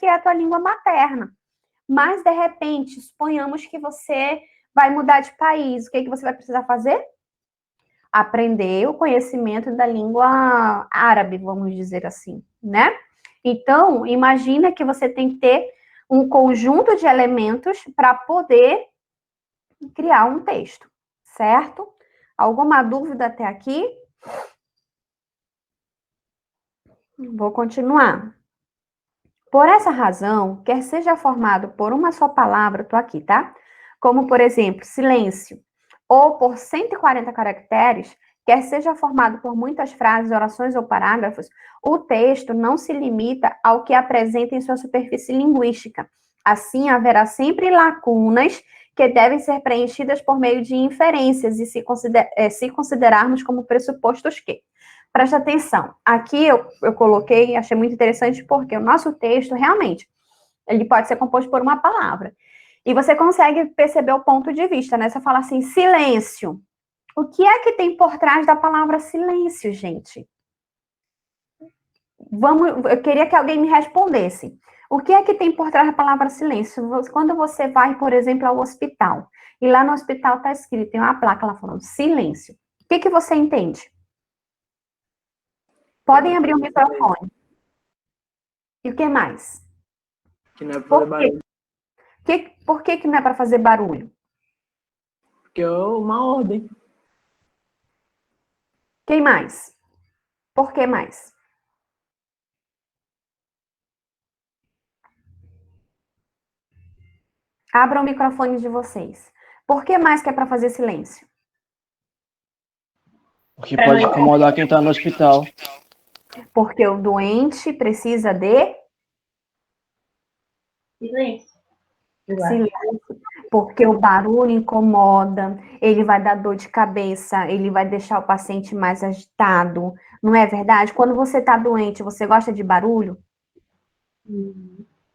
é a tua língua materna. Mas, de repente, suponhamos que você vai mudar de país. O que você vai precisar fazer? Aprender o conhecimento da língua árabe, vamos dizer assim, né? Então, imagina que você tem que ter um conjunto de elementos para poder criar um texto, certo? Alguma dúvida até aqui? Vou continuar. Por essa razão, quer seja formado por uma só palavra, tô aqui, tá? Como, por exemplo, silêncio, ou por 140 caracteres, quer seja formado por muitas frases, orações ou parágrafos, o texto não se limita ao que apresenta em sua superfície linguística. Assim, haverá sempre lacunas que devem ser preenchidas por meio de inferências e se considerarmos como pressupostos que. Presta atenção. Aqui eu coloquei, achei muito interessante, porque o nosso texto, realmente, ele pode ser composto por uma palavra. E você consegue perceber o ponto de vista, né? Você fala assim, silêncio. O que é que tem por trás da palavra silêncio, gente? Eu queria que alguém me respondesse. O que é que tem por trás da palavra silêncio? Quando você vai, por exemplo, ao hospital, e lá no hospital está escrito, tem uma placa lá falando silêncio. O que você entende? Podem abrir o microfone. E o que mais? Que não é pra fazer barulho. Por que não é para fazer barulho? Porque é uma ordem. Quem mais? Por que mais? Abram o microfone de vocês. Por que mais que é para fazer silêncio? Porque pode incomodar quem está no hospital. Porque o doente precisa de Silêncio. silêncio. Porque o barulho incomoda, ele vai dar dor de cabeça, ele vai deixar o paciente mais agitado. Não é verdade? Quando você está doente, você gosta de barulho?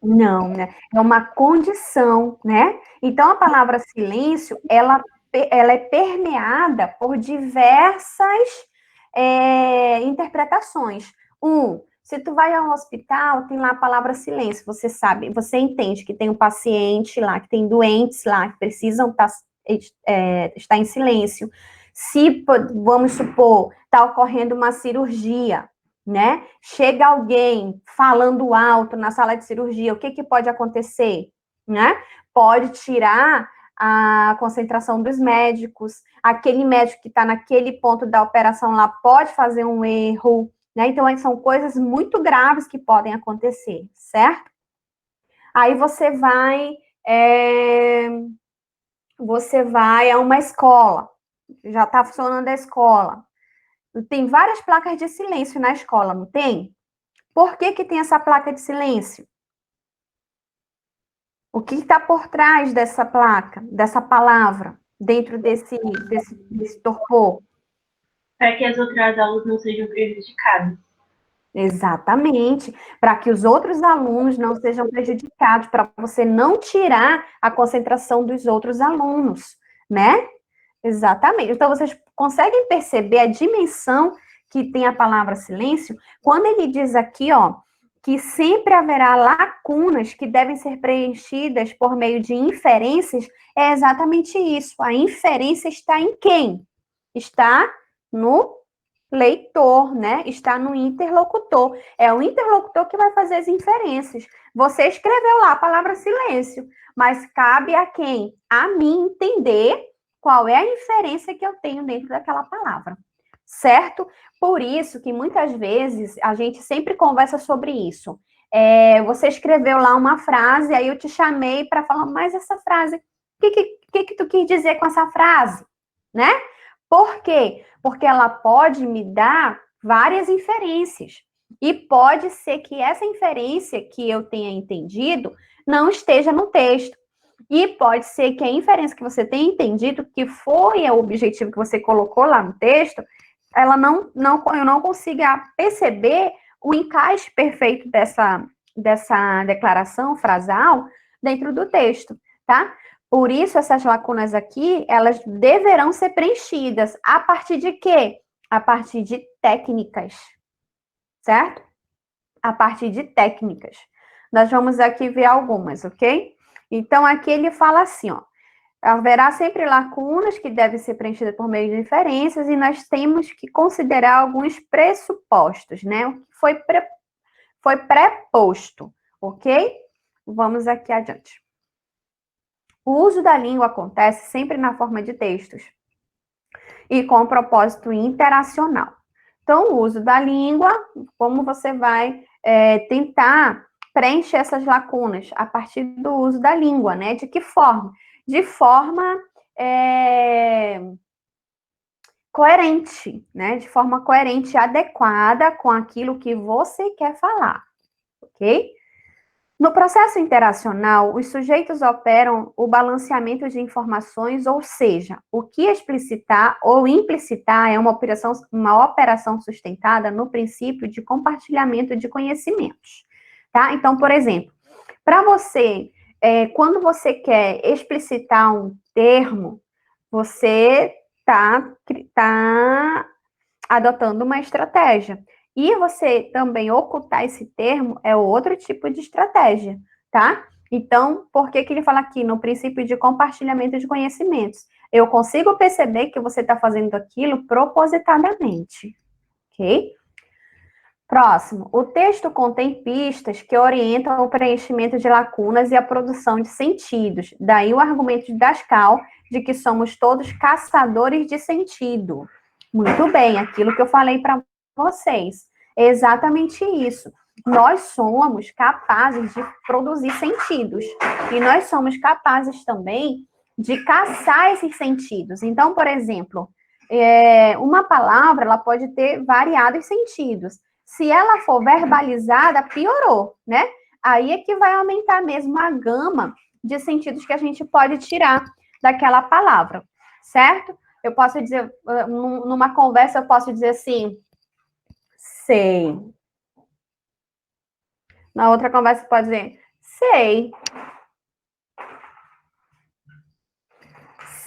Não, né? É uma condição, né? Então, a palavra silêncio, ela é permeada por diversas interpretações. Se tu vai ao hospital, tem lá a palavra silêncio, você sabe, você entende que tem um paciente lá, que tem doentes lá, que precisam estar em silêncio. Se, vamos supor, está ocorrendo uma cirurgia, né? Chega alguém falando alto na sala de cirurgia, o que pode acontecer, né? Pode tirar a concentração dos médicos, aquele médico que está naquele ponto da operação lá pode fazer um erro, né? Então, são coisas muito graves que podem acontecer, certo? Aí você vai a uma escola, já está funcionando a escola. Tem várias placas de silêncio na escola, não tem? Por que tem essa placa de silêncio? O que está por trás dessa placa, dessa palavra, dentro desse torpor? Para que as outras aulas não sejam prejudicadas. Exatamente, para que os outros alunos não sejam prejudicados, para você não tirar a concentração dos outros alunos, né? Exatamente. Então, vocês conseguem perceber a dimensão que tem a palavra silêncio? Quando ele diz aqui, ó, que sempre haverá lacunas que devem ser preenchidas por meio de inferências, é exatamente isso. A inferência está em quem? Está no leitor, né? Está no interlocutor. É o interlocutor que vai fazer as inferências. Você escreveu lá a palavra silêncio, mas cabe a quem? A mim entender qual é a inferência que eu tenho dentro daquela palavra, certo? Por isso que muitas vezes a gente sempre conversa sobre isso. Você escreveu lá uma frase, aí eu te chamei para falar, mas essa frase, o que tu quis dizer com essa frase, né? Por quê? Porque ela pode me dar várias inferências. E pode ser que essa inferência que eu tenha entendido não esteja no texto. E pode ser que a inferência que você tenha entendido, que foi o objetivo que você colocou lá no texto, eu não consiga perceber o encaixe perfeito dessa declaração frasal dentro do texto, tá? Por isso, essas lacunas aqui, elas deverão ser preenchidas. A partir de quê? A partir de técnicas, certo? A partir de técnicas. Nós vamos aqui ver algumas, ok? Então, aqui ele fala assim, ó. Haverá sempre lacunas que devem ser preenchidas por meio de inferências e nós temos que considerar alguns pressupostos, né? O que foi preposto, ok? Vamos aqui adiante. O uso da língua acontece sempre na forma de textos e com um propósito interacional. Então, o uso da língua, como você vai tentar preencher essas lacunas a partir do uso da língua, né? De que forma? De forma coerente, né? De forma coerente e adequada com aquilo que você quer falar, ok? No processo interacional, os sujeitos operam o balanceamento de informações, ou seja, o que explicitar ou implicitar é uma operação sustentada no princípio de compartilhamento de conhecimentos, tá? Então, por exemplo, para você, quando você quer explicitar um termo, você tá adotando uma estratégia. E você também ocultar esse termo é outro tipo de estratégia, tá? Então, por que ele fala aqui no princípio de compartilhamento de conhecimentos? Eu consigo perceber que você está fazendo aquilo propositadamente, ok? Próximo, o texto contém pistas que orientam o preenchimento de lacunas e a produção de sentidos. Daí o argumento de Dascal de que somos todos caçadores de sentido. Muito bem, aquilo que eu falei para vocês. É exatamente isso. Nós somos capazes de produzir sentidos. E nós somos capazes também de caçar esses sentidos. Então, por exemplo, uma palavra ela pode ter variados sentidos. Se ela for verbalizada, piorou, né? Aí é que vai aumentar mesmo a gama de sentidos que a gente pode tirar daquela palavra, certo? Eu posso dizer, numa conversa, eu posso dizer assim, sei. Na outra conversa, pode dizer, sei.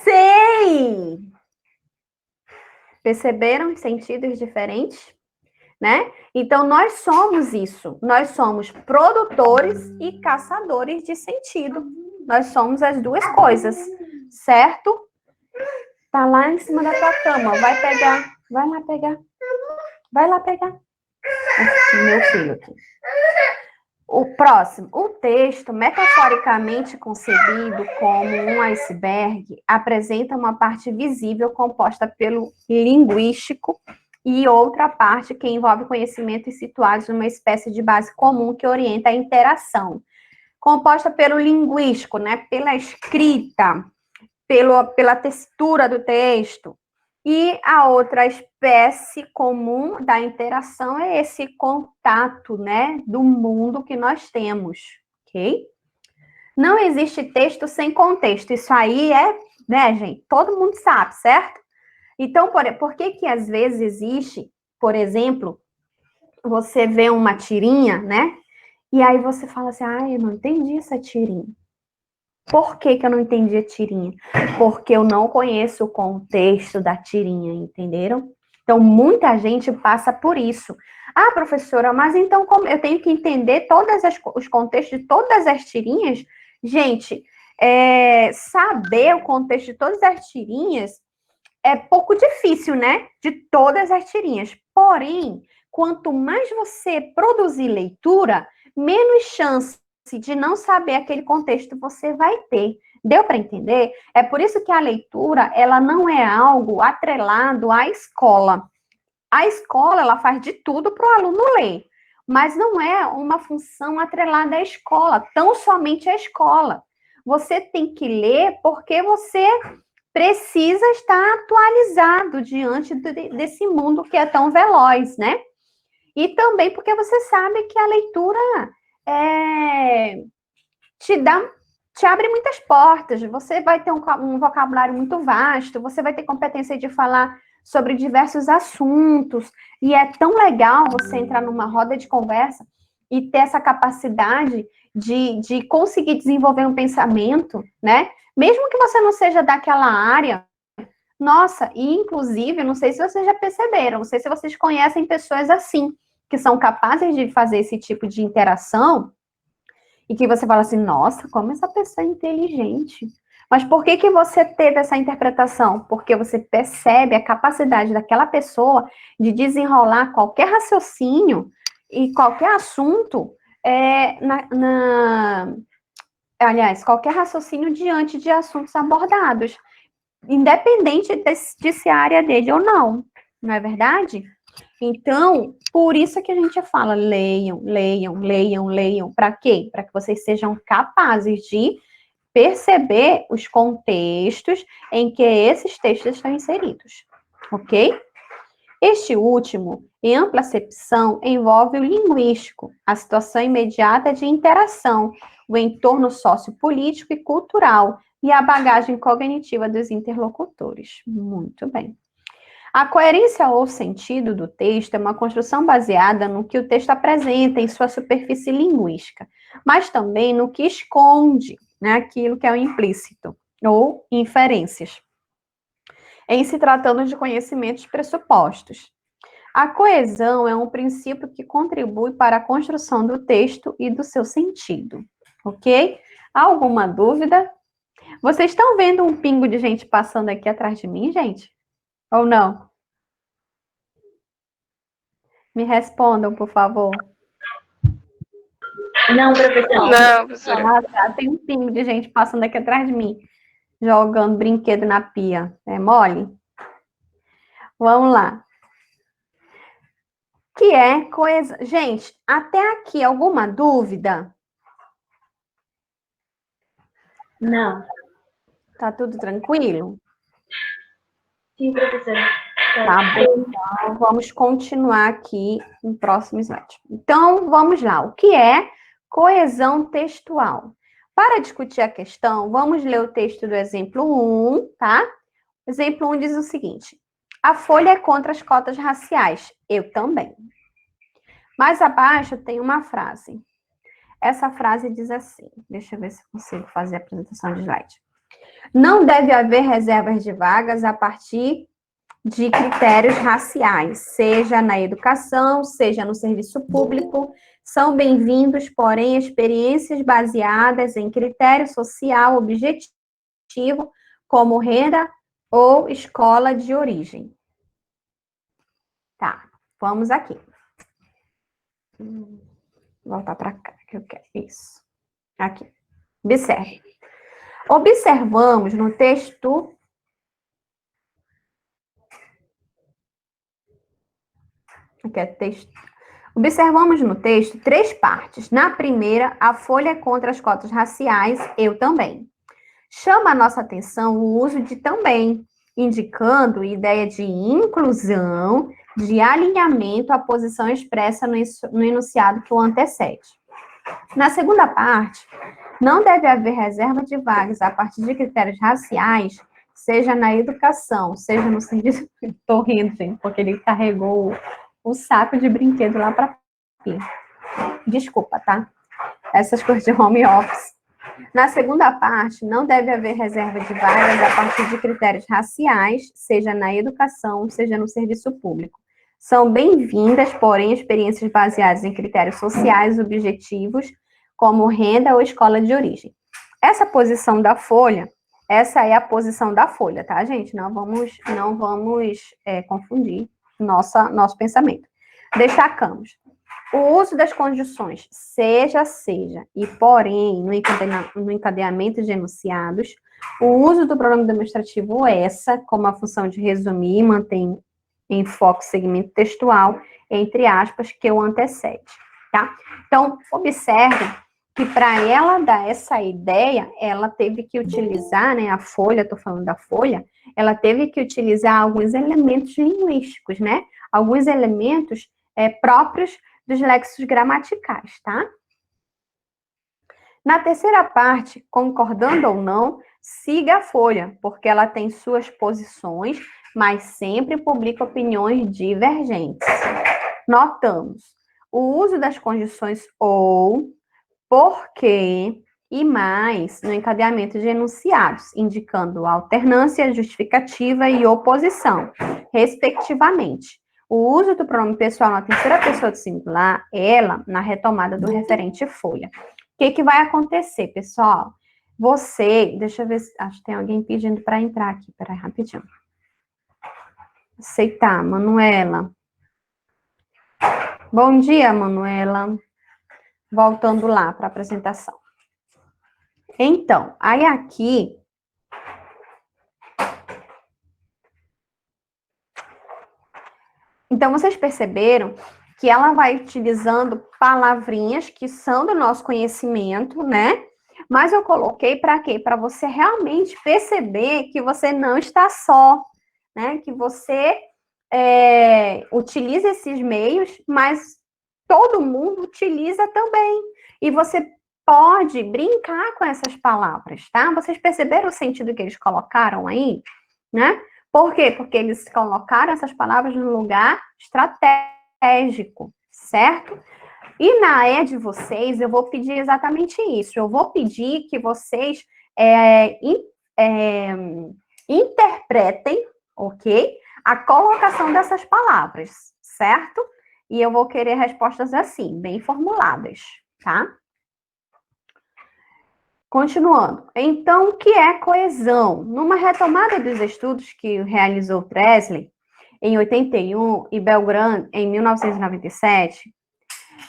Sei! Perceberam os sentidos diferentes? Né? Então, nós somos isso. Nós somos produtores e caçadores de sentido. Nós somos as duas coisas, certo? Tá lá em cima da tua cama. Vai pegar. Vai lá pegar. Vai lá pegar. Meu filho aqui. O próximo. O texto, metaforicamente concebido como um iceberg, apresenta uma parte visível composta pelo linguístico e outra parte que envolve conhecimentos situados numa espécie de base comum que orienta a interação. Composta pelo linguístico, né? Pela escrita, pela textura do texto. E a outra espécie comum da interação é esse contato, né, do mundo que nós temos, ok? Não existe texto sem contexto. Isso aí né, gente? Todo mundo sabe, certo? Então, por que às vezes existe, por exemplo, você vê uma tirinha, né? E aí você fala assim, eu não entendi essa tirinha. Por que eu não entendi a tirinha? Porque eu não conheço o contexto da tirinha, entenderam? Então, muita gente passa por isso. Ah, professora, mas então como eu tenho que entender os contextos de todas as tirinhas? Gente, saber o contexto de todas as tirinhas é pouco difícil, né? De todas as tirinhas. Porém, quanto mais você produzir leitura, menos chance de não saber aquele contexto você vai ter. Deu para entender? É por isso que a leitura, ela não é algo atrelado à escola. A escola, ela faz de tudo para o aluno ler, mas não é uma função atrelada à escola, tão somente à escola. Você tem que ler porque você precisa estar atualizado diante desse mundo que é tão veloz, né? E também porque você sabe que a leitura te abre muitas portas, você vai ter um vocabulário muito vasto, você vai ter competência de falar sobre diversos assuntos, e é tão legal você entrar numa roda de conversa e ter essa capacidade de conseguir desenvolver um pensamento, né? Mesmo que você não seja daquela área, nossa, e inclusive, não sei se vocês já perceberam, não sei se vocês conhecem pessoas assim, que são capazes de fazer esse tipo de interação, e que você fala assim, nossa, como essa pessoa é inteligente. Mas por que que você teve essa interpretação? Porque você percebe a capacidade daquela pessoa de desenrolar qualquer raciocínio e qualquer assunto, aliás, qualquer raciocínio diante de assuntos abordados, independente de se a área dele ou não é verdade? Então, por isso que a gente fala, leiam, leiam, leiam, leiam. Para quê? Para que vocês sejam capazes de perceber os contextos em que esses textos estão inseridos, ok? Este último, em ampla acepção, envolve o linguístico, a situação imediata de interação, o entorno sociopolítico e cultural e a bagagem cognitiva dos interlocutores. Muito bem. A coerência ou sentido do texto é uma construção baseada no que o texto apresenta em sua superfície linguística, mas também no que esconde, né, aquilo que é o implícito, ou inferências, em se tratando de conhecimentos pressupostos. A coesão é um princípio que contribui para a construção do texto e do seu sentido, ok? Alguma dúvida? Vocês estão vendo um pingo de gente passando aqui atrás de mim, gente? Ou não? Me respondam, por favor. Não, professor. Não, professora. Ah, tá. Tem um pingo de gente passando aqui atrás de mim, jogando brinquedo na pia. É mole? Vamos lá. Que é coesão. Gente, até aqui, alguma dúvida? Não. Tá tudo tranquilo? Sim, professora. Tá bom. Então, vamos continuar aqui no próximo slide. Então, vamos lá. O que é coesão textual? Para discutir a questão, vamos ler o texto do exemplo 1, tá? O exemplo 1 diz o seguinte: a Folha é contra as cotas raciais. Eu também. Mais abaixo tem uma frase. Essa frase diz assim, deixa eu ver se eu consigo fazer a apresentação de slide. Não deve haver reservas de vagas a partir de critérios raciais, seja na educação, seja no serviço público. São bem-vindos, porém, experiências baseadas em critério social objetivo, como renda ou escola de origem. Tá, vamos aqui. Voltar para cá, que eu quero. Isso. Aqui. Observe. Observamos no texto... Aqui é texto. Observamos no texto 3 partes. Na primeira, a Folha é contra as cotas raciais, eu também. Chama a nossa atenção o uso de também, indicando ideia de inclusão, de alinhamento à posição expressa no enunciado que o antecede. Na segunda parte, não deve haver reserva de vagas a partir de critérios raciais, seja na educação, seja no serviço... Estou rindo, gente, porque ele carregou o saco de brinquedo lá para aqui. Desculpa, tá? Essas coisas de home office. Na segunda parte, não deve haver reserva de vagas a partir de critérios raciais, seja na educação, seja no serviço público. São bem-vindas, porém, experiências baseadas em critérios sociais objetivos, como renda ou escola de origem. Essa posição da Folha, essa é a posição da Folha, tá, gente? Não vamos confundir nosso pensamento. Destacamos o uso das conjunções seja e porém no encadeamento de enunciados, o uso do pronome demonstrativo essa, como a função de resumir e mantém em foco o segmento textual, entre aspas, que o antecede, tá? Então, observe que para ela dar essa ideia, ela teve que utilizar, né, a Folha, estou falando da Folha, ela teve que utilizar alguns elementos linguísticos, né? Alguns elementos próprios dos léxicos gramaticais, tá? Na terceira parte, concordando ou não, siga a Folha, porque ela tem suas posições, mas sempre publica opiniões divergentes. Notamos o uso das conjunções ou, porque e mais no encadeamento de enunciados, indicando alternância, justificativa e oposição, respectivamente. O uso do pronome pessoal na terceira pessoa do singular, ela, na retomada do referente Folha. que vai acontecer, pessoal? Deixa eu ver, acho que tem alguém pedindo para entrar aqui, peraí, rapidinho. Aceitar, Manuela. Bom dia, Manuela. Voltando lá para a apresentação. Então, aí aqui... Então, vocês perceberam que ela vai utilizando palavrinhas que são do nosso conhecimento, né? Mas eu coloquei para quê? Para você realmente perceber que você não está só, né? Que você utiliza esses meios, mas todo mundo utiliza também. E você pode brincar com essas palavras, tá? Vocês perceberam o sentido que eles colocaram aí, né? Por quê? Porque eles colocaram essas palavras no lugar estratégico, certo? E na área de vocês, eu vou pedir exatamente isso. Eu vou pedir que vocês interpretem, ok? A colocação dessas palavras, certo? E eu vou querer respostas assim, bem formuladas, tá? Continuando. Então, o que é coesão? Numa retomada dos estudos que realizou Presley em 81 e Belgrand em 1997,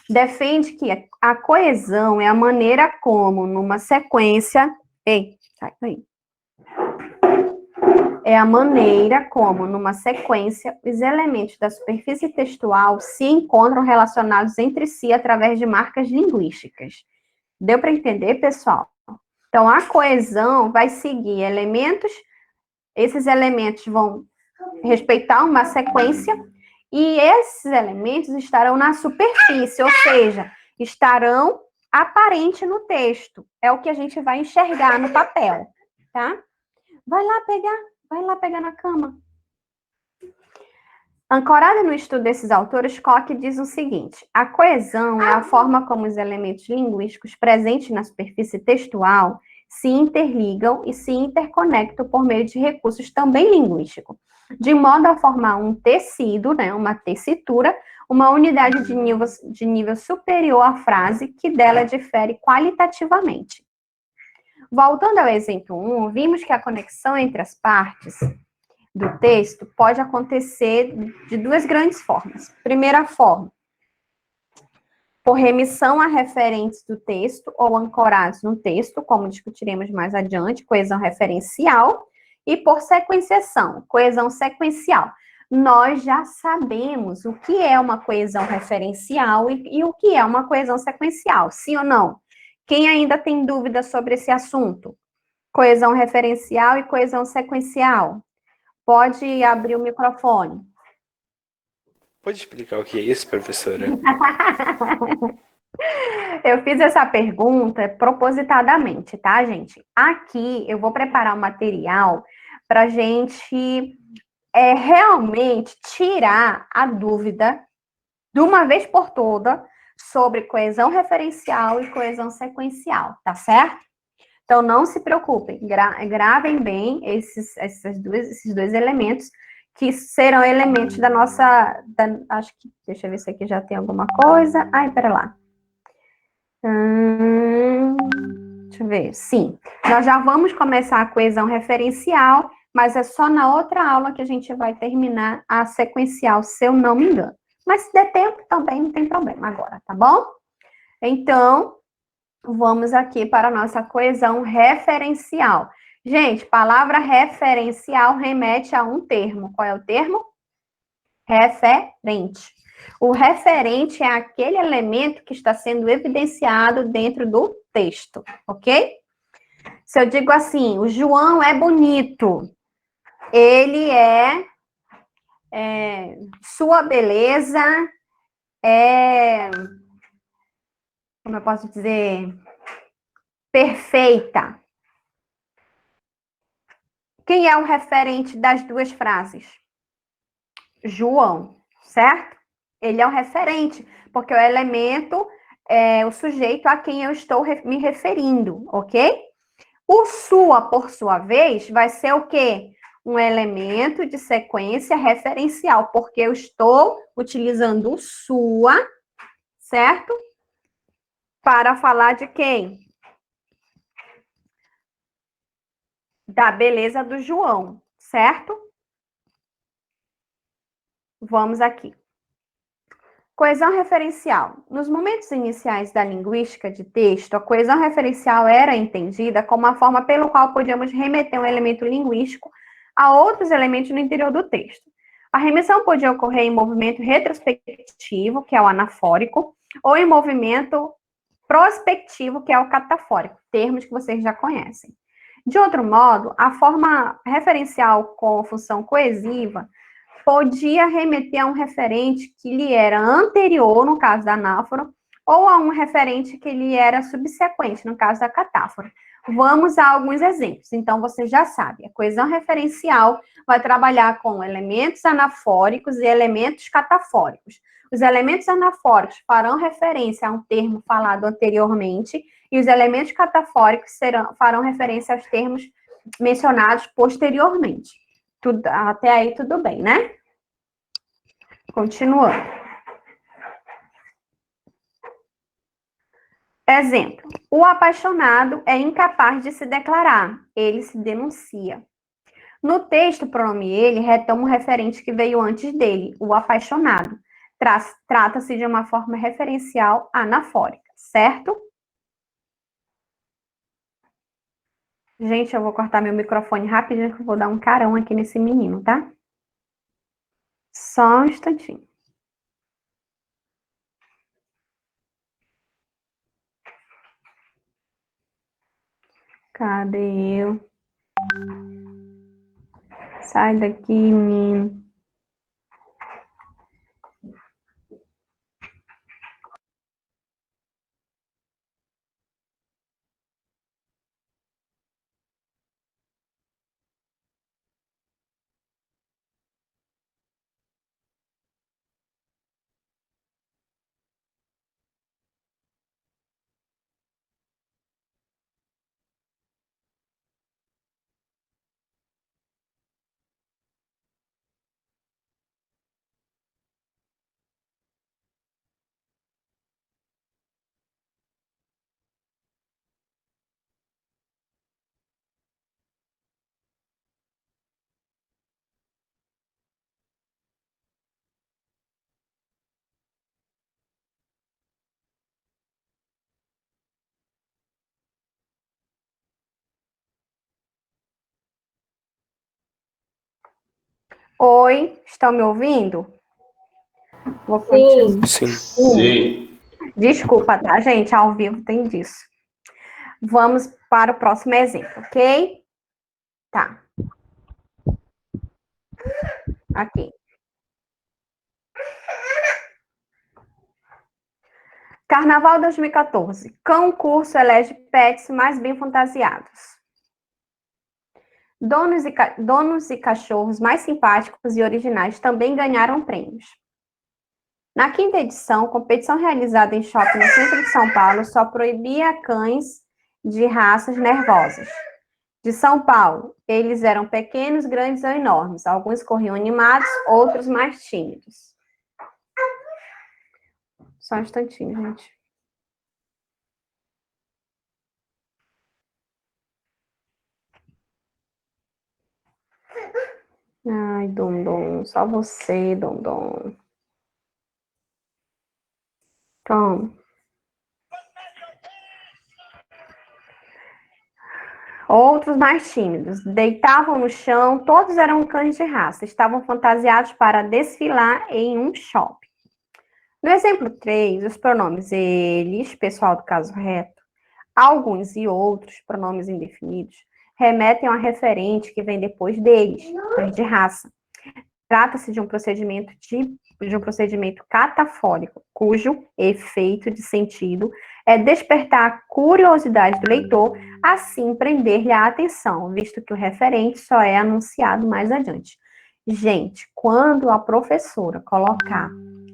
defende que a coesão é a maneira como, numa sequência... Ei, sai daí. É a maneira como, numa sequência, os elementos da superfície textual se encontram relacionados entre si através de marcas linguísticas. Deu para entender, pessoal? Então, a coesão vai seguir elementos, esses elementos vão respeitar uma sequência, e esses elementos estarão na superfície, ou seja, estarão aparentes no texto. É o que a gente vai enxergar no papel, tá? Vai lá pegar na cama. Ancorada no estudo desses autores, Koch diz o seguinte: a coesão é a forma como os elementos linguísticos presentes na superfície textual se interligam e se interconectam por meio de recursos também linguísticos, de modo a formar um tecido, né, uma tessitura, uma unidade de nível superior à frase que dela difere qualitativamente. Voltando ao exemplo 1, vimos que a conexão entre as partes do texto pode acontecer de duas grandes formas. Primeira forma, por remissão a referentes do texto ou ancorados no texto, como discutiremos mais adiante, coesão referencial, e por sequenciação, coesão sequencial. Nós já sabemos o que é uma coesão referencial e o que é uma coesão sequencial, sim ou não? Quem ainda tem dúvidas sobre esse assunto? Coesão referencial e coesão sequencial. Pode abrir o microfone. Pode explicar o que é isso, professora? Eu fiz essa pergunta propositadamente, tá, gente? Aqui eu vou preparar um material para a gente realmente tirar a dúvida de uma vez por toda sobre coesão referencial e coesão sequencial, tá certo? Então, não se preocupem, gravem bem esses dois elementos, que serão elementos da nossa... acho que... Deixa eu ver se aqui já tem alguma coisa. Ai, pera lá. Deixa eu ver. Sim, nós já vamos começar a coesão referencial, mas é só na outra aula que a gente vai terminar a sequencial, se eu não me engano. Mas se der tempo, também não tem problema agora, tá bom? Então, vamos aqui para a nossa coesão referencial. Gente, palavra referencial remete a um termo. Qual é o termo? Referente. O referente é aquele elemento que está sendo evidenciado dentro do texto, ok? Se eu digo assim, o João é bonito, ele sua beleza como eu posso dizer, perfeita. Quem é o referente das duas frases? João, certo? Ele é o referente, porque o elemento é o sujeito a quem eu estou me referindo, ok? O sua, por sua vez, vai ser o quê? Um elemento de sequência referencial, porque eu estou utilizando o sua, certo? para falar de quem? Da beleza do João, certo? Vamos aqui. Coesão referencial. Nos momentos iniciais da linguística de texto, a coesão referencial era entendida como a forma pelo qual podíamos remeter um elemento linguístico a outros elementos no interior do texto. A remissão podia ocorrer em movimento retrospectivo, que é o anafórico, ou em movimento prospectivo, que é o catafórico, termos que vocês já conhecem. De outro modo, a forma referencial com função coesiva podia remeter a um referente que lhe era anterior, no caso da anáfora, ou a um referente que lhe era subsequente, no caso da catáfora. Vamos a alguns exemplos. Então, você já sabe, a coesão referencial vai trabalhar com elementos anafóricos e elementos catafóricos. Os elementos anafóricos farão referência a um termo falado anteriormente, e os elementos catafóricos farão referência aos termos mencionados posteriormente. Até aí, tudo bem, né? Continuando. Exemplo. O apaixonado é incapaz de se declarar. Ele se denuncia. No texto, o pronome ele retoma um referente que veio antes dele, o apaixonado. Trata-se de uma forma referencial anafórica, certo? Gente, eu vou cortar meu microfone rapidinho, que eu vou dar um carão aqui nesse menino, tá? Só um instantinho. Cadê eu? Sai daqui, menino. Oi, estão me ouvindo? Vou continuar. Sim. Desculpa, tá, gente? Ao vivo tem disso. Vamos para o próximo exemplo, ok? Tá. Aqui. Carnaval 2014. Concurso elege pets mais bem fantasiados. Donos e cachorros mais simpáticos e originais também ganharam prêmios. Na quinta edição, competição realizada em shopping no centro de São Paulo só proibia cães de raças nervosas. De São Paulo, eles eram pequenos, grandes ou enormes. Alguns corriam animados, outros mais tímidos. Só um instantinho, gente. Ai, Dondon, só você, Dondon. Toma. Outros mais tímidos, deitavam no chão, todos eram cães de raça, estavam fantasiados para desfilar em um shopping. No exemplo 3, os pronomes eles, pessoal do caso reto, alguns e outros, pronomes indefinidos, remetem a referente que vem depois deles, cães de raça. Trata-se de um procedimento catafórico, cujo efeito de sentido é despertar a curiosidade do leitor, assim prender-lhe a atenção, visto que o referente só é anunciado mais adiante. Gente, quando a professora colocar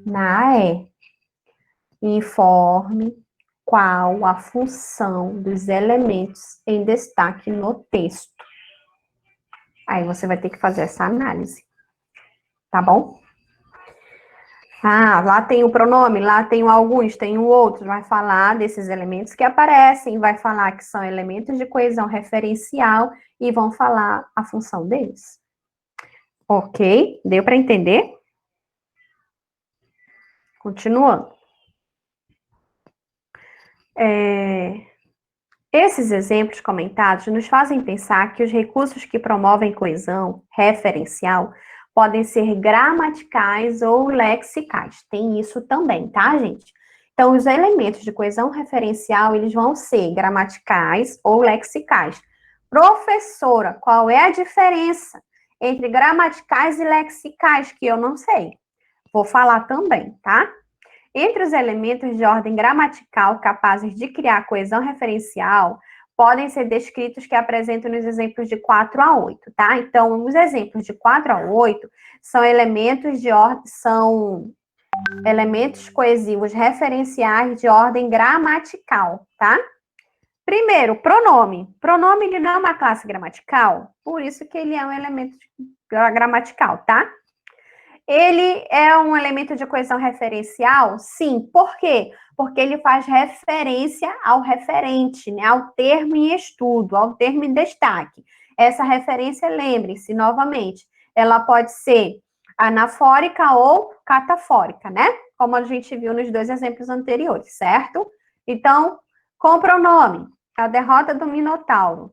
na AE, informe qual a função dos elementos em destaque no texto. Aí você vai ter que fazer essa análise. Tá bom? Ah, lá tem o pronome, lá tem o alguns, tem o outros. Vai falar desses elementos que aparecem, vai falar que são elementos de coesão referencial e vão falar a função deles. Ok? Deu para entender? Continuando. Esses exemplos comentados nos fazem pensar que os recursos que promovem coesão referencial podem ser gramaticais ou lexicais. Tem isso também, tá, gente? Então, os elementos de coesão referencial, eles vão ser gramaticais ou lexicais. Professora, qual é a diferença entre gramaticais e lexicais? Que eu não sei. Vou falar também, tá? Entre os elementos de ordem gramatical capazes de criar coesão referencial, podem ser descritos que apresento nos exemplos de 4 a 8, tá? Então, os exemplos de 4 a 8 são elementos de ordem, são elementos coesivos referenciais de ordem gramatical, tá? Primeiro, pronome. Pronome, ele não é uma classe gramatical, por isso que ele é um elemento gramatical, tá? Ele é um elemento de coesão referencial? Sim. Por quê? Porque ele faz referência ao referente, né? Ao termo em estudo, ao termo em destaque. Essa referência, lembre-se, novamente, ela pode ser anafórica ou catafórica, né? Como a gente viu nos 2 exemplos anteriores, certo? Então, com o pronome, a derrota do Minotauro.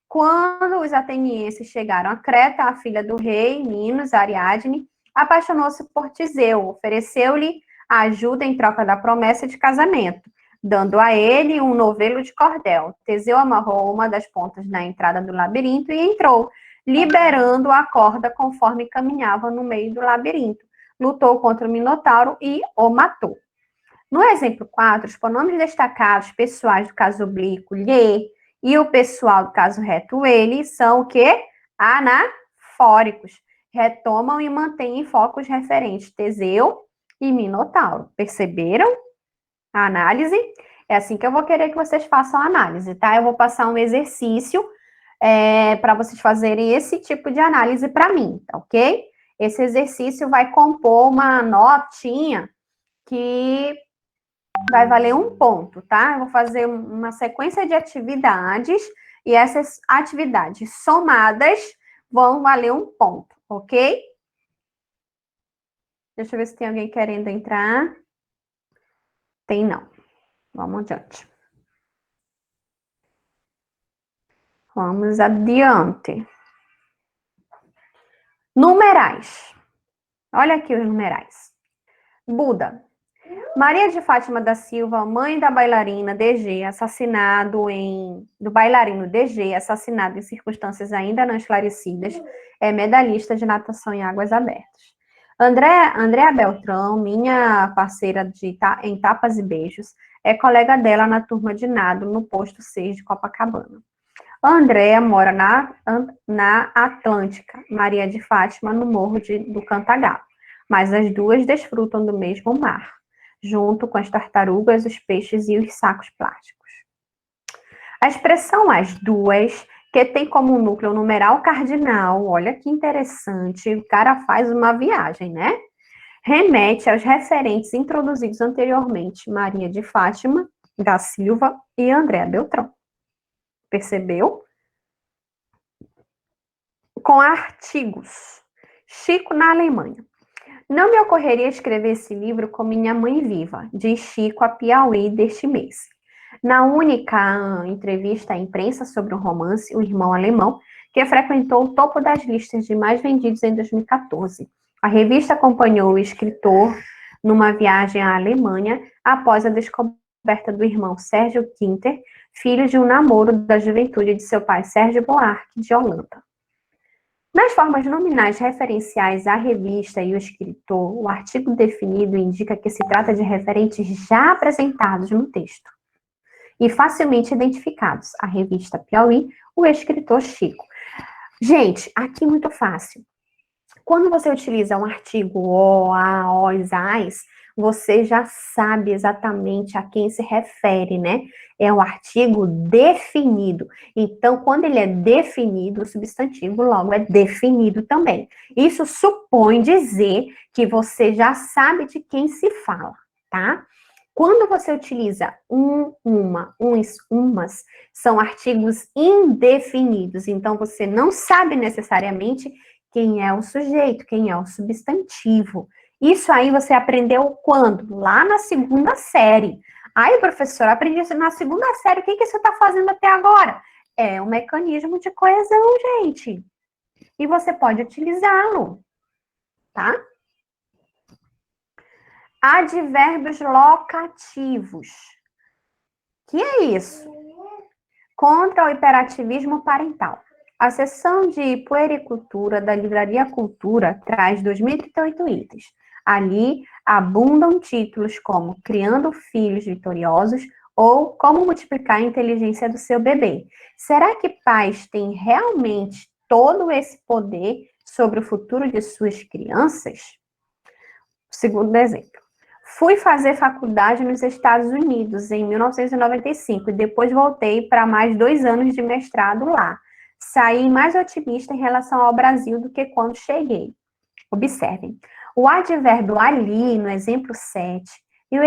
Quando os atenienses chegaram a Creta, a filha do rei Minos, Ariadne, apaixonou-se por Teseu, ofereceu-lhe ajuda em troca da promessa de casamento, dando a ele um novelo de cordel. Teseu amarrou uma das pontas na entrada do labirinto e entrou, liberando a corda conforme caminhava no meio do labirinto. Lutou contra o Minotauro e o matou. No exemplo 4, os pronomes destacados pessoais do caso oblíquo, lhe, e o pessoal do caso reto, ele, são o quê? Anafóricos. Retomam e mantêm focos referentes Teseu e Minotauro. Perceberam a análise? É assim que eu vou querer que vocês façam a análise, tá? Eu vou passar um exercício para vocês fazerem esse tipo de análise para mim, tá ok? Esse exercício vai compor uma notinha que vai valer 1 ponto, tá? Eu vou fazer uma sequência de atividades e essas atividades somadas vão valer 1 ponto, ok? Deixa eu ver se tem alguém querendo entrar. Tem não. Vamos adiante. Vamos adiante. Numerais. Olha aqui os numerais. Buda. Maria de Fátima da Silva, mãe da bailarina DG, do bailarino DG, assassinado em circunstâncias ainda não esclarecidas, é medalhista de natação em águas abertas. Andréa Beltrão, minha parceira em tapas e beijos, é colega dela na turma de nado no posto 6 de Copacabana. Andréa mora na Atlântica, Maria de Fátima no morro do Cantagalo, mas as duas desfrutam do mesmo mar, junto com as tartarugas, os peixes e os sacos plásticos. A expressão as duas, que tem como núcleo o numeral cardinal, olha que interessante, o cara faz uma viagem, né? Remete aos referentes introduzidos anteriormente, Maria de Fátima da Silva e Andréa Beltrão. Percebeu? Com artigos. Chico na Alemanha. Não me ocorreria escrever esse livro com minha mãe viva, diz Chico a Piauí deste mês. Na única entrevista à imprensa sobre o romance O Irmão Alemão, que frequentou o topo das listas de mais vendidos em 2014. A revista acompanhou o escritor numa viagem à Alemanha após a descoberta do irmão Sérgio Quinter, filho de um namoro da juventude de seu pai Sérgio Buarque, de Holanda. Nas formas nominais referenciais à revista e o escritor, o artigo definido indica que se trata de referentes já apresentados no texto e facilmente identificados. A revista Piauí, o escritor Chico. Gente, aqui muito fácil. Quando você utiliza um artigo o, a, os, as, você já sabe exatamente a quem se refere, né? É um artigo definido. Então, quando ele é definido, o substantivo logo é definido também. Isso supõe dizer que você já sabe de quem se fala, tá? Quando você utiliza uns, umas, são artigos indefinidos. Então, você não sabe necessariamente quem é o sujeito, quem é o substantivo. Isso aí você aprendeu quando? Lá na segunda série. Aí, professor, aprendi isso na segunda série. O que você está fazendo até agora? É um mecanismo de coesão, gente. E você pode utilizá-lo, tá? Advérbios locativos. Que é isso? Contra o hiperativismo parental. A seção de puericultura da Livraria Cultura traz 2.038 itens. Ali abundam títulos como Criando Filhos Vitoriosos ou Como Multiplicar a Inteligência do Seu Bebê. Será que pais têm realmente todo esse poder sobre o futuro de suas crianças? Segundo exemplo. Fui fazer faculdade nos Estados Unidos em 1995 e depois voltei para mais 2 anos de mestrado lá. Saí mais otimista em relação ao Brasil do que quando cheguei. Observem, o advérbio ali, no exemplo 7, e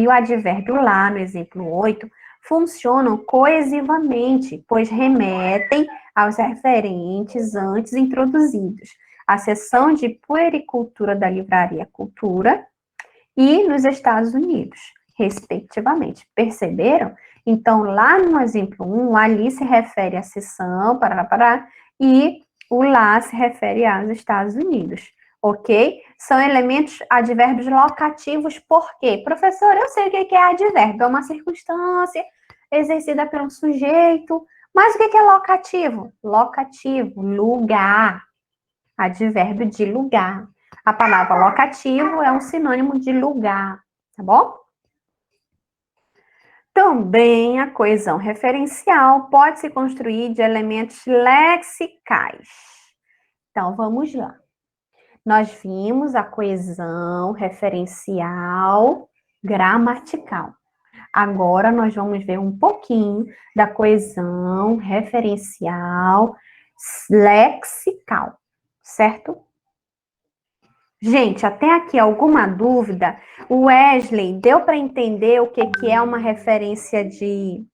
o advérbio lá, no exemplo 8, funcionam coesivamente, pois remetem aos referentes antes introduzidos. A seção de puericultura da Livraria Cultura e nos Estados Unidos, respectivamente. Perceberam? Então, lá no exemplo 1, ali se refere à seção, e o lá se refere aos Estados Unidos, ok? São elementos advérbios locativos, por quê? Professor, eu sei o que é advérbio, é uma circunstância exercida pelo sujeito, mas o que é locativo? Locativo, lugar, advérbio de lugar. A palavra locativo é um sinônimo de lugar, tá bom? Também a coesão referencial pode se construir de elementos lexicais. Então, vamos lá. Nós vimos a coesão referencial gramatical. Agora, nós vamos ver um pouquinho da coesão referencial lexical, certo? Gente, até aqui alguma dúvida? O Wesley, deu para entender o que é uma referência de...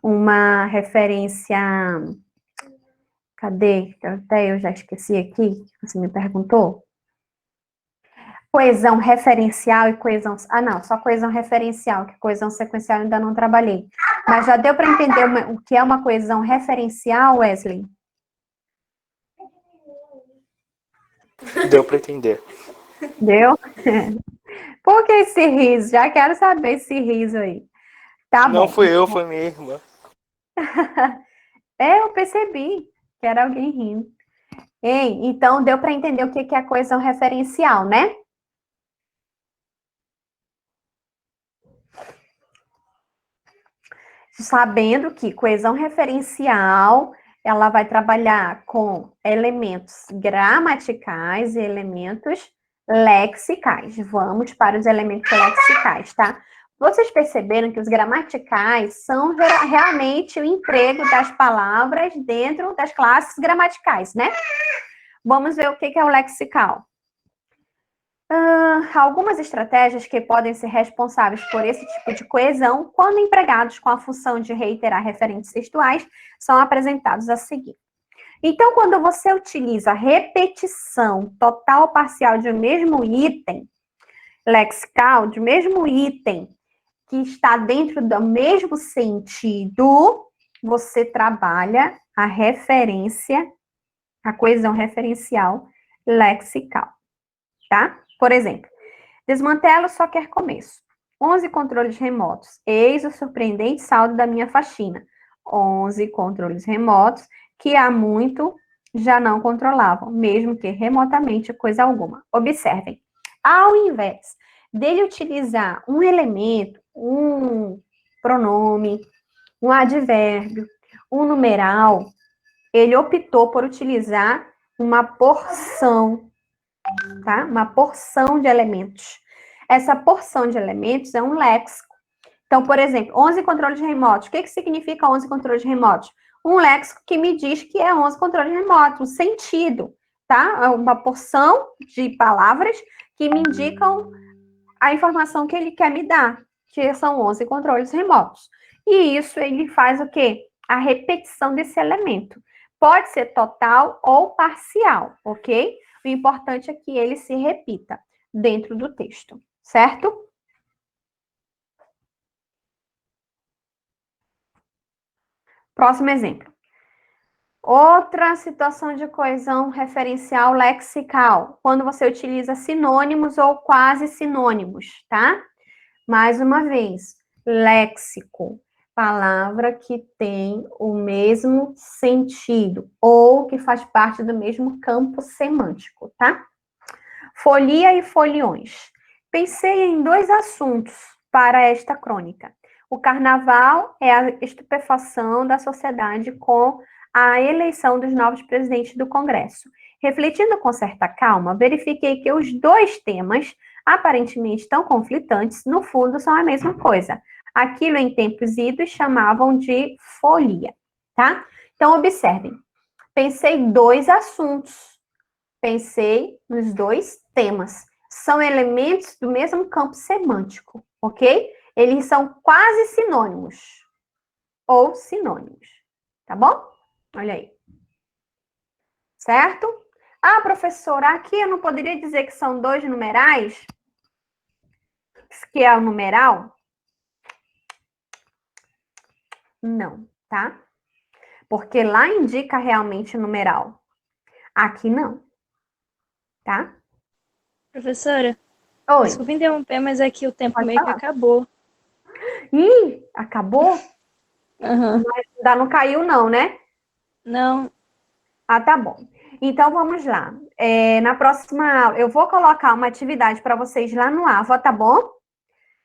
Uma referência... Cadê? Até eu já esqueci aqui, você me perguntou. Coesão referencial e coesão... Ah, não, só coesão referencial, que coesão sequencial eu ainda não trabalhei. Mas já deu para entender o que é uma coesão referencial, Wesley? Deu pra entender. Deu? Por que esse riso? Já quero saber esse riso aí. Tá Não bom. fui eu, foi minha irmã. Eu percebi que era alguém rindo. Ei, então deu para entender o que é a coesão referencial, né? Sabendo que coesão referencial, ela vai trabalhar com elementos gramaticais e elementos lexicais. Vamos para os elementos lexicais, tá? Vocês perceberam que os gramaticais são realmente o emprego das palavras dentro das classes gramaticais, né? Vamos ver o que é o lexical. Algumas estratégias que podem ser responsáveis por esse tipo de coesão, quando empregados com a função de reiterar referentes textuais, são apresentados a seguir. Então, quando você utiliza repetição total ou parcial de um mesmo item lexical, de mesmo item que está dentro do mesmo sentido, você trabalha a referência, a coesão referencial lexical, tá? Por exemplo, desmantelo só quer começo. 11 controles remotos. Eis o surpreendente saldo da minha faxina. 11 controles remotos que há muito já não controlavam, mesmo que remotamente coisa alguma. Observem, ao invés dele utilizar um elemento, um pronome, um advérbio, um numeral, ele optou por utilizar uma porção, tá? Uma porção de elementos. Essa porção de elementos é um léxico. Então, por exemplo, 11 controles remotos. O que significa 11 controles remotos? Um léxico que me diz que é 11 controles remotos, um sentido, tá? É uma porção de palavras que me indicam a informação que ele quer me dar, que são 11 controles remotos. E isso ele faz o quê? A repetição desse elemento. Pode ser total ou parcial, ok? O importante é que ele se repita dentro do texto, certo? Próximo exemplo. Outra situação de coesão referencial lexical, quando você utiliza sinônimos ou quase sinônimos, tá? Mais uma vez, léxico, palavra que tem o mesmo sentido ou que faz parte do mesmo campo semântico, tá? Folia e foliões. Pensei em 2 assuntos para esta crônica. O carnaval é a estupefação da sociedade com a eleição dos novos presidentes do Congresso. Refletindo com certa calma, verifiquei que os 2 temas, aparentemente tão conflitantes, no fundo são a mesma coisa. Aquilo em tempos idos chamavam de folia, tá? Então, observem. Pensei 2 assuntos. Pensei nos 2 temas. São elementos do mesmo campo semântico, ok? Eles são quase sinônimos. Ou sinônimos. Tá bom? Olha aí. Certo? Ah, professora, aqui eu não poderia dizer que são 2 numerais? Que é o numeral? Não, tá? Porque lá indica realmente o numeral. Aqui não. Tá? Professora, Oi. desculpa interromper, mas aqui o tempo Pode meio falar. que acabou. Ih, acabou? Aham. Ainda não caiu não, né? Não, Ah, tá bom. Então, vamos lá. Na próxima aula, eu vou colocar uma atividade para vocês lá no AVA, tá bom?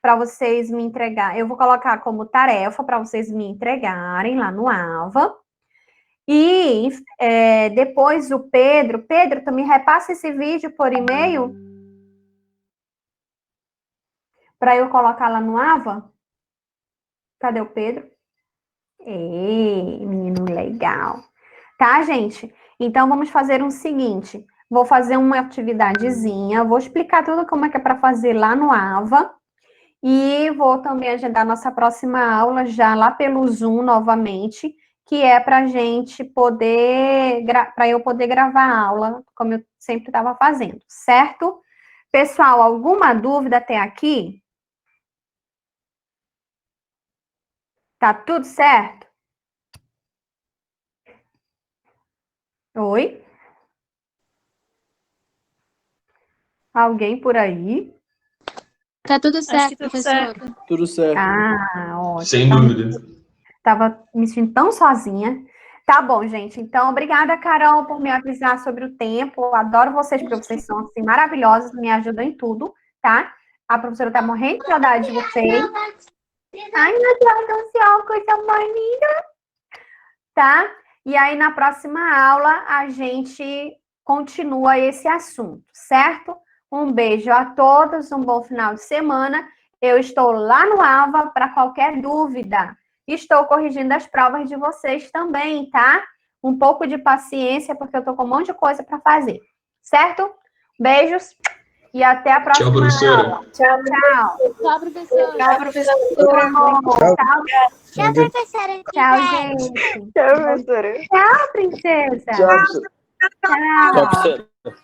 Para vocês me entregar. Eu vou colocar como tarefa para vocês me entregarem lá no AVA. E depois o Pedro, tu me repassa esse vídeo por e-mail para eu colocar lá no AVA? Cadê o Pedro? Ei, menino legal. Tá, gente? Então, vamos fazer o seguinte. Vou fazer uma atividadezinha, vou explicar tudo como é que é para fazer lá no AVA. E vou também agendar nossa próxima aula já lá pelo Zoom novamente, que é para gente poder, para eu poder gravar a aula, como eu sempre estava fazendo, certo? Pessoal, alguma dúvida até aqui? Tá tudo certo? Oi? Alguém por aí? Tá tudo acho certo, que tudo professora. certo. Tudo certo. Ah, ótimo. Sem dúvida. Tava me sentindo tão sozinha. Tá bom, gente. Então, obrigada, Carol, por me avisar sobre o tempo. Eu adoro vocês, porque vocês são, assim, maravilhosos, me ajudam em tudo, tá? A professora tá morrendo de saudade de vocês. Ai, meu Deus do céu, coisa mais linda. Tá? E aí, na próxima aula, a gente continua esse assunto, certo? Um beijo a todos, um bom final de semana. Eu estou lá no AVA para qualquer dúvida. Estou corrigindo as provas de vocês também, tá? Um pouco de paciência, porque eu estou com um monte de coisa para fazer, certo? Beijos e até a próxima Tchau, professora. aula. Tchau, tchau. Tchau, professora. Tchau, professora. Tchau, professora. tchau, gente. Tchau, professora. Tchau, princesa. Tchau, professora. Tchau. Tchau, professor.